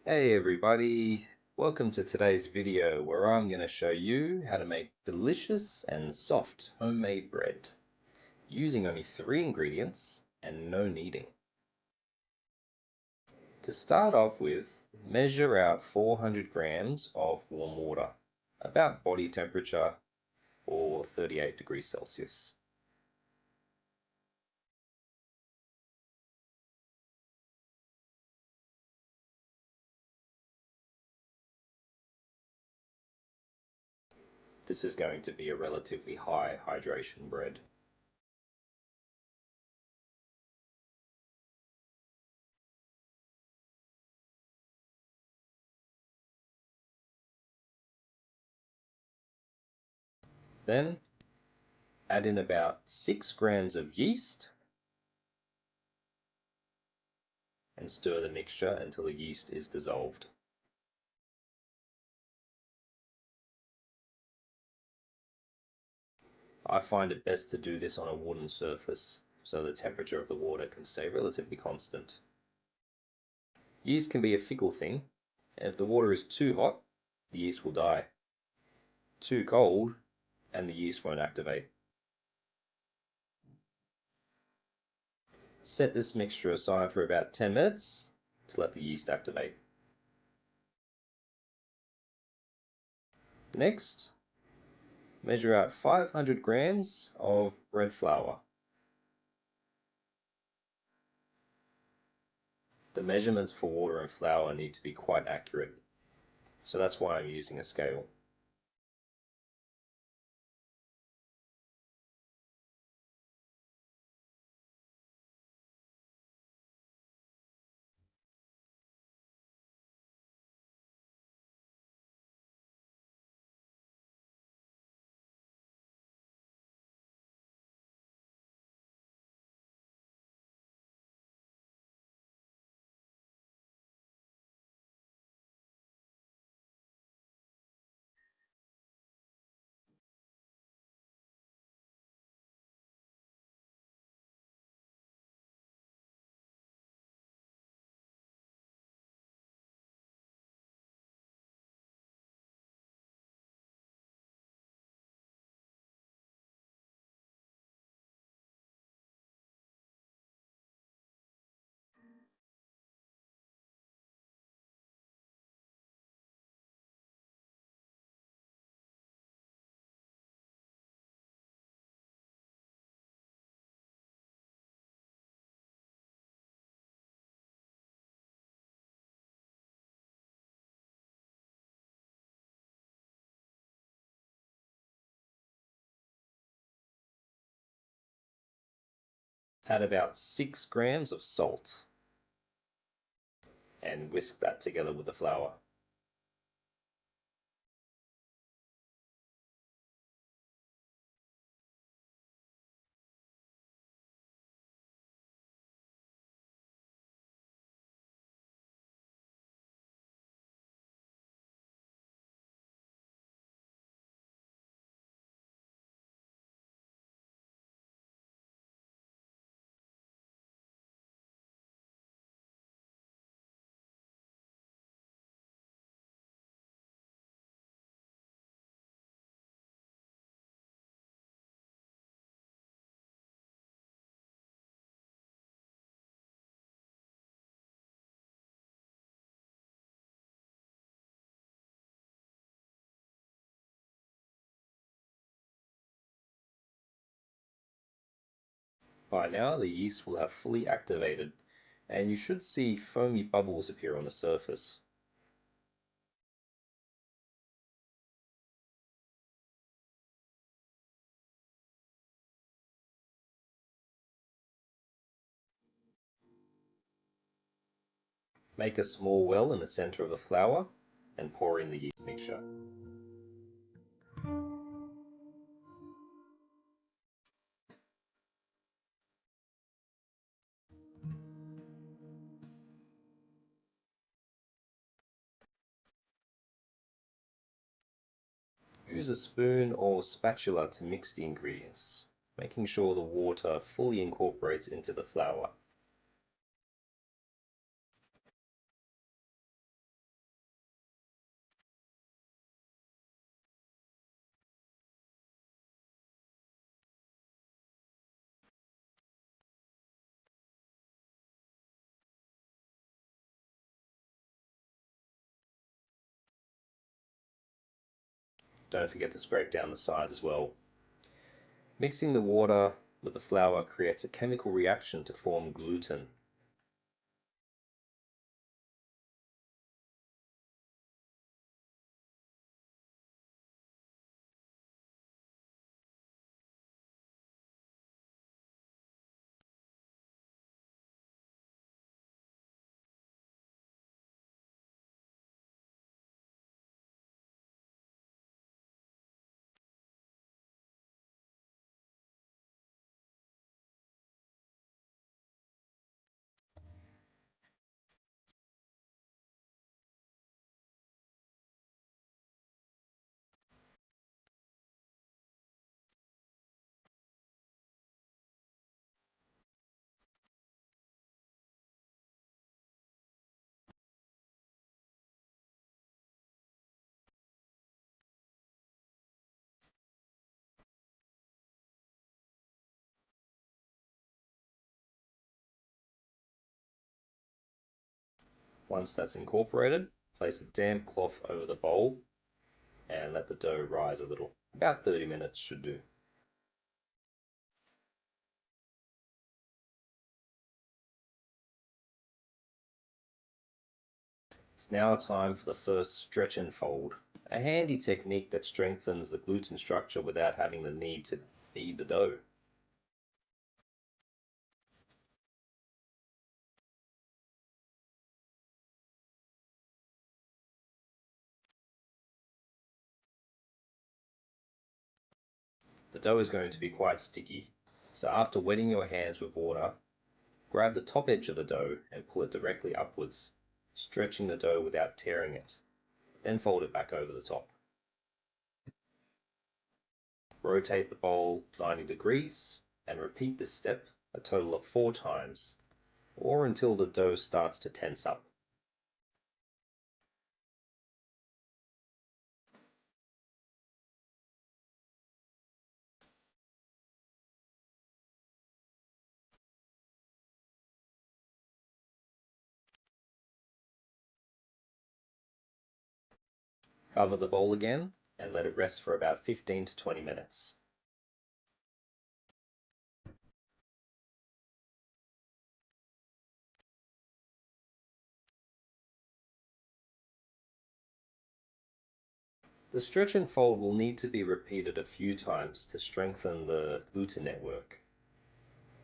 Hey everybody, welcome to today's video where I'm going to show you how to make delicious and soft homemade bread using only 3 ingredients and no kneading. To start off with, measure out 400 grams of warm water, about body temperature or 38 degrees Celsius. This is going to be a relatively high hydration bread. Then add in about 6 grams of yeast and stir the mixture until the yeast is dissolved. I find it best to do this on a wooden surface so the temperature of the water can stay relatively constant. Yeast can be a fickle thing, and if the water is too hot, the yeast will die. Too cold, and the yeast won't activate. Set this mixture aside for about 10 minutes to let the yeast activate. Next, measure out 500 grams of bread flour. The measurements for water and flour need to be quite accurate, so that's why I'm using a scale. Add about 6 grams of salt and whisk that together with the flour. By now the yeast will have fully activated and you should see foamy bubbles appear on the surface. Make a small well in the center of the flour and pour in the yeast mixture. Use a spoon or spatula to mix the ingredients, making sure the water fully incorporates into the flour. Don't forget to scrape down the sides as well. Mixing the water with the flour creates a chemical reaction to form gluten. Once that's incorporated, place a damp cloth over the bowl and let the dough rise a little. About 30 minutes should do. It's now time for the first stretch and fold, a handy technique that strengthens the gluten structure without having the need to knead the dough. The dough is going to be quite sticky, so after wetting your hands with water, grab the top edge of the dough and pull it directly upwards, stretching the dough without tearing it. Then fold it back over the top. Rotate the bowl 90 degrees and repeat this step a total of 4 times, or until the dough starts to tense up. Cover the bowl again and let it rest for about 15 to 20 minutes. The stretch and fold will need to be repeated a few times to strengthen the gluten network.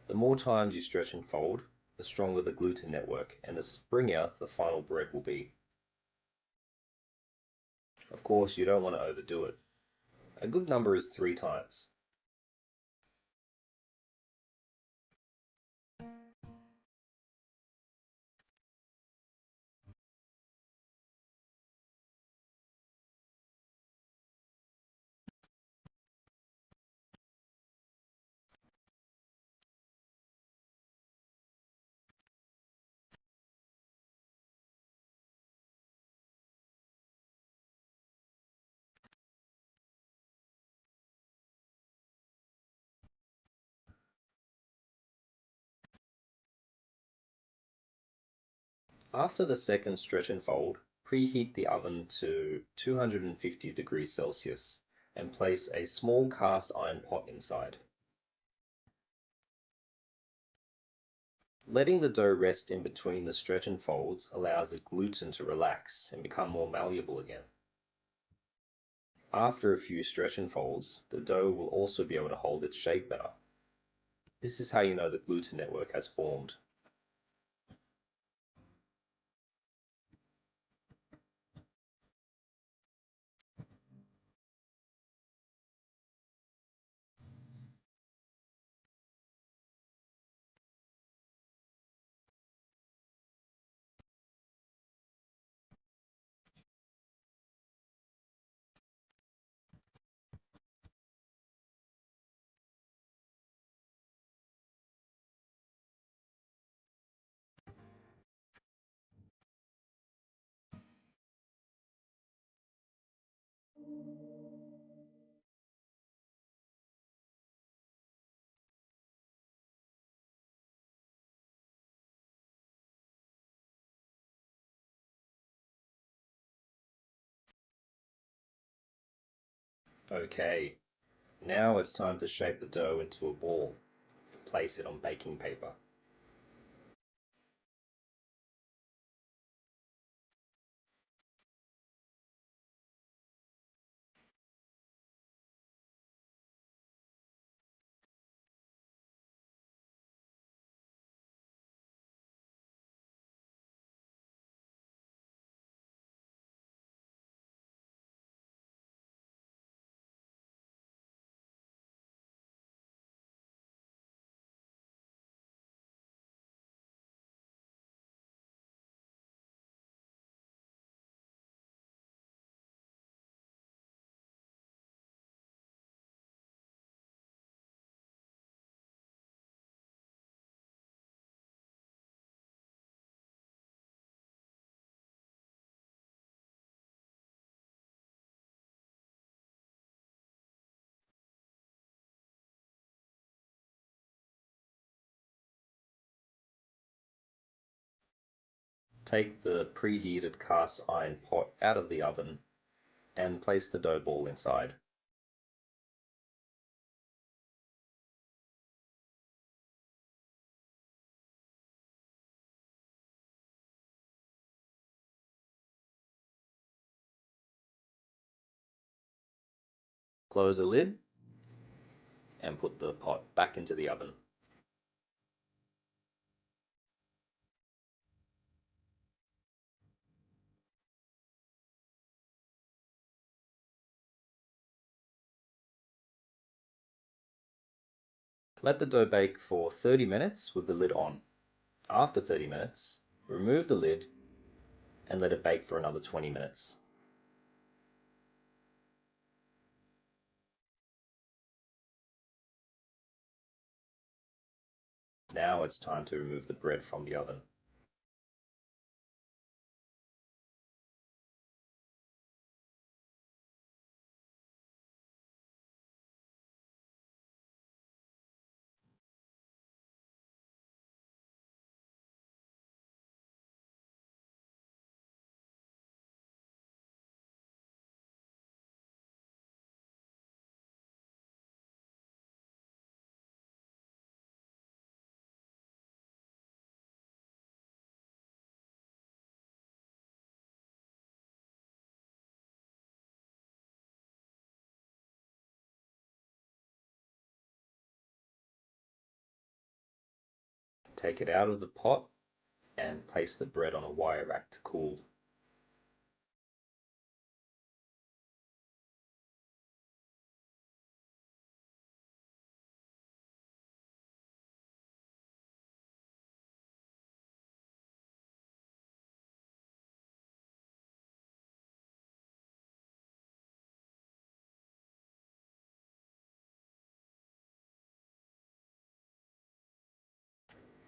The more times you stretch and fold, the stronger the gluten network and the springier the final bread will be. Of course, you don't want to overdo it. A good number is 3 times. After the second stretch and fold, preheat the oven to 250 degrees Celsius and place a small cast iron pot inside. Letting the dough rest in between the stretch and folds allows the gluten to relax and become more malleable again. After a few stretch and folds, the dough will also be able to hold its shape better. This is how you know the gluten network has formed. Okay, now it's time to shape the dough into a ball and place it on baking paper. Take the preheated cast iron pot out of the oven and place the dough ball inside. Close the lid and put the pot back into the oven. Let the dough bake for 30 minutes with the lid on. After 30 minutes, remove the lid and let it bake for another 20 minutes. Now it's time to remove the bread from the oven. Take it out of the pot and place the bread on a wire rack to cool.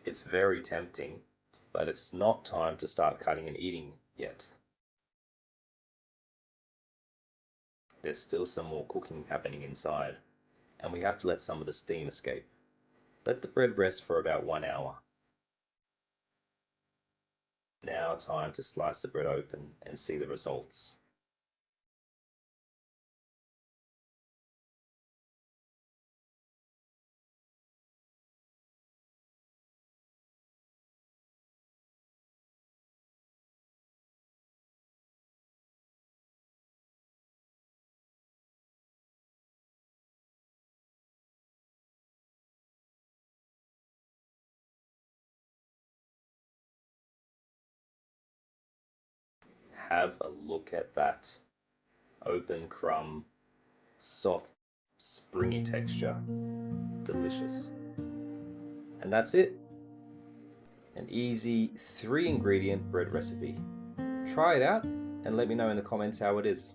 It's very tempting, but it's not time to start cutting and eating yet. There's still some more cooking happening inside, and we have to let some of the steam escape. Let the bread rest for about 1 hour. Now time to slice the bread open and see the results. Have a look at that. Open crumb, soft, springy texture. Delicious. And that's it. An easy 3-ingredient bread recipe. Try it out and let me know in the comments how it is.